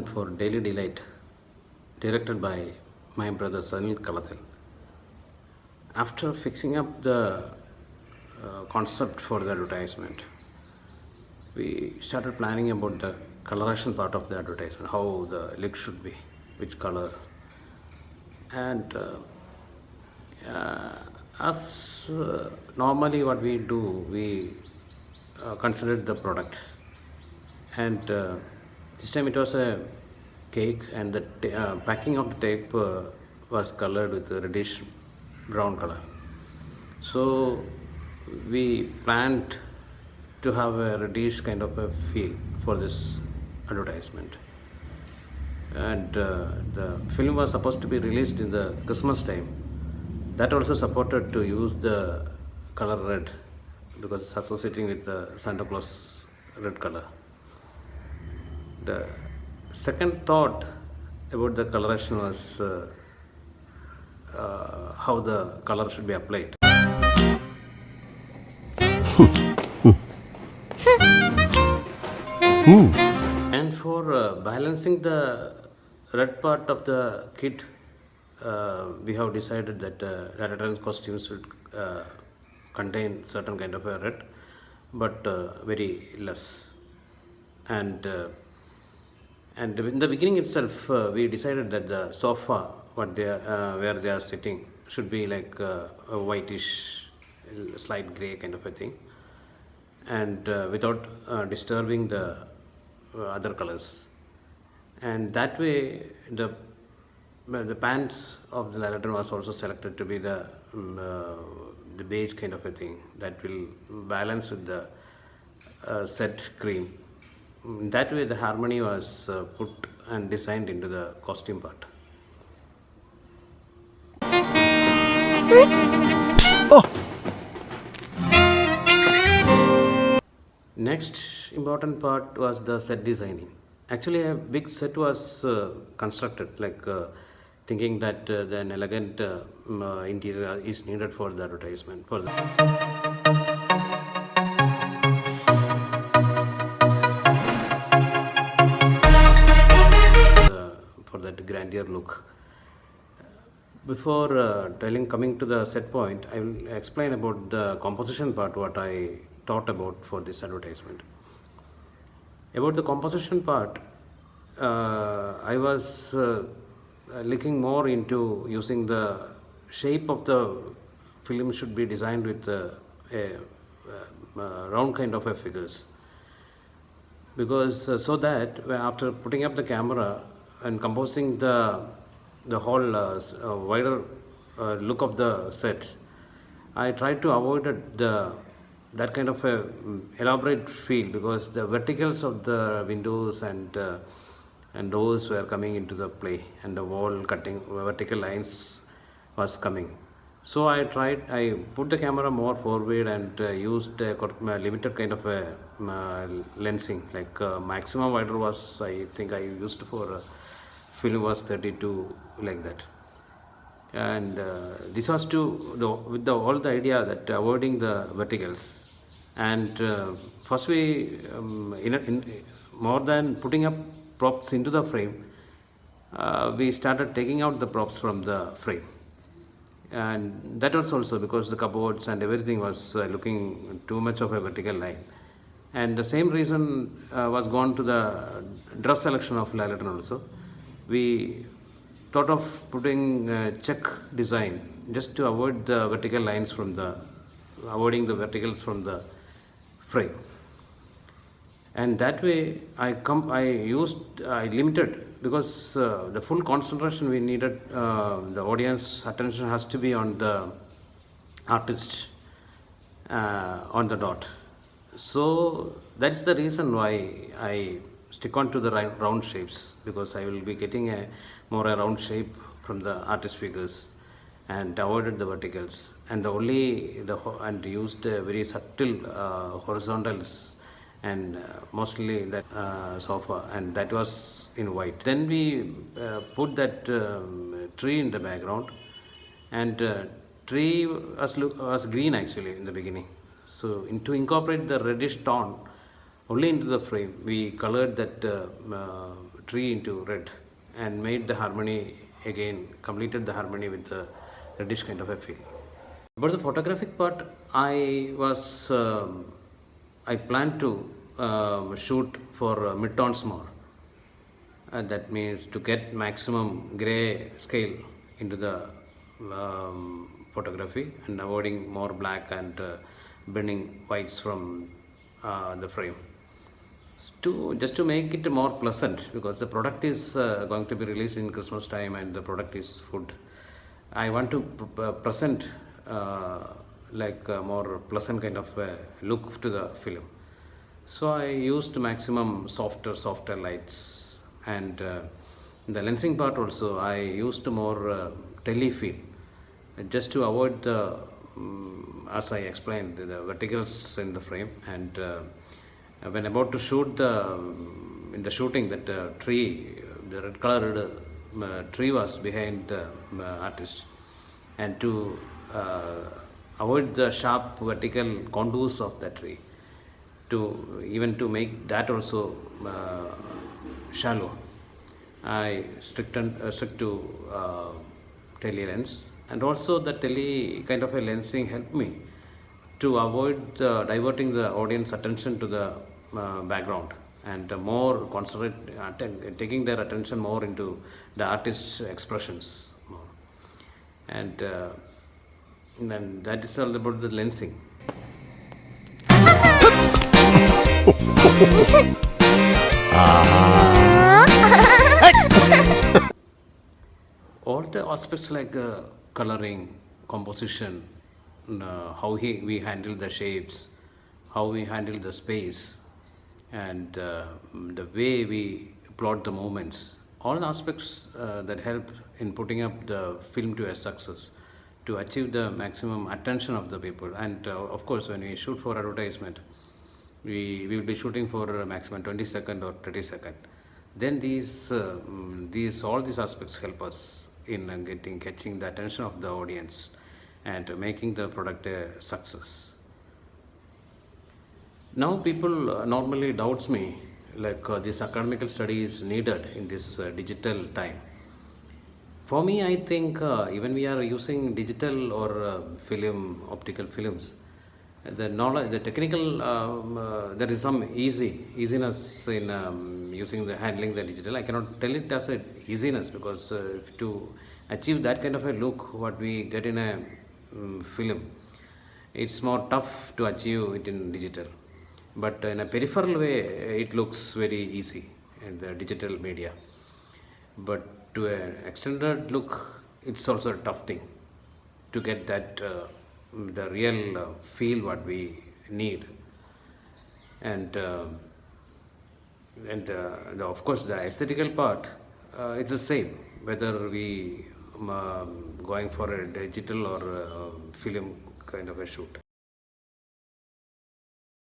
advertisement for Daily Delight, directed by my brother Sanil Kalathil. After fixing up the concept for the advertisement, we started planning about the coloration part of the advertisement, how the look should be, which color, and as normally what we do, we considered the product, and this time it was a cake, and the packing of the tape was colored with a reddish brown color. So we planned to have a reddish kind of a feel for this advertisement, and the film was supposed to be released in the Christmas time. That also supported to use the color red because it's associating with the Santa Claus red color. The second thought about the coloration was how the color should be applied. And for balancing the red part of the kit, we have decided that Ratatan's costumes should contain certain kind of a red, but very less. And in the beginning itself, we decided that the sofa, where they are sitting, should be like a whitish, slight gray kind of a thing, and without disturbing the other colors. And that way, the pants of the lantern was also selected to be the beige kind of a thing that will balance with the set cream. In that way, the harmony was put and designed into the costume part. Next important part was the set designing. Actually, a big set was constructed, like thinking that an elegant interior is needed for the advertisement. For that grandeur look. Before coming to the set point, I will explain about the composition part, what I thought about for this advertisement. About the composition part, I was looking more into using the shape of the film should be designed with a round kind of a figures, because so that after putting up the camera and composing the whole wider look of the set, I tried to avoid that kind of a elaborate feel, because the verticals of the windows and doors were coming into the play, and the wall cutting vertical lines was coming. So I put the camera more forward and used a limited kind of a lensing, like maximum wider was, I think I used for film was 32, like that. And this was with all the idea that avoiding the verticals. And first we more than putting up props into the frame, we started taking out the props from the frame, and that was also because the cupboards and everything was looking too much of a vertical line. And the same reason was gone to the dress selection of Lalaton also. We thought of putting check design just to avoid the vertical lines avoiding the verticals from the frame. And that way I limited, because the full concentration we needed, the audience attention has to be on the artist, on the dot. So that's the reason why I stick on to the round shapes, because I will be getting a round shape from the artist figures, and avoided the verticals, and and used very subtle horizontals, and mostly that sofa, and that was in white. Then we put that tree in the background, and tree was green actually in the beginning. So to incorporate the reddish tone only into the frame, we colored that tree into red and made the harmony again, completed the harmony with the reddish kind of a feel. About the photographic part, I planned to shoot for mid-tones more. That means to get maximum gray scale into the photography and avoiding more black and burning whites from the frame. Just to make it more pleasant, because the product is going to be released in Christmas time and the product is food. I want to present like a more pleasant kind of look to the film. So I used maximum softer lights, and the lensing part also I used more tele feel, just to avoid the as I explained, the verticals in the frame. And when about to shoot in the shooting, that tree, the red colored tree was behind the artist, and to avoid the sharp vertical contours of the tree, to make that also shallow, I stick to tele lens. And also the tele kind of a lensing helped me to avoid diverting the audience attention to the background, and more concentrate, taking their attention more into the artist's expressions more. And that is all about the lensing. All the aspects like coloring, composition, how we handle the shapes, how we handle the space, and the way we plot the movements, all aspects that help in putting up the film to a success, to achieve the maximum attention of the people. And of course, when we shoot for advertisement, we will be shooting for a maximum 20-second or 30-second. Then all these aspects help us in catching the attention of the audience and making the product a success. Now people normally doubts me, like this academical study is needed in this digital time. For me, I think even we are using digital or optical films, the knowledge, the technical, there is some easiness in handling the digital. I cannot tell it as a easiness, because to achieve that kind of a look what we get in a film, it's more tough to achieve it in digital. But in a peripheral way, it looks very easy in the digital media. But to an extended look, it's also a tough thing to get that the real feel what we need. And of course the aesthetical part, it's the same whether we going for a digital or film kind of a shoot.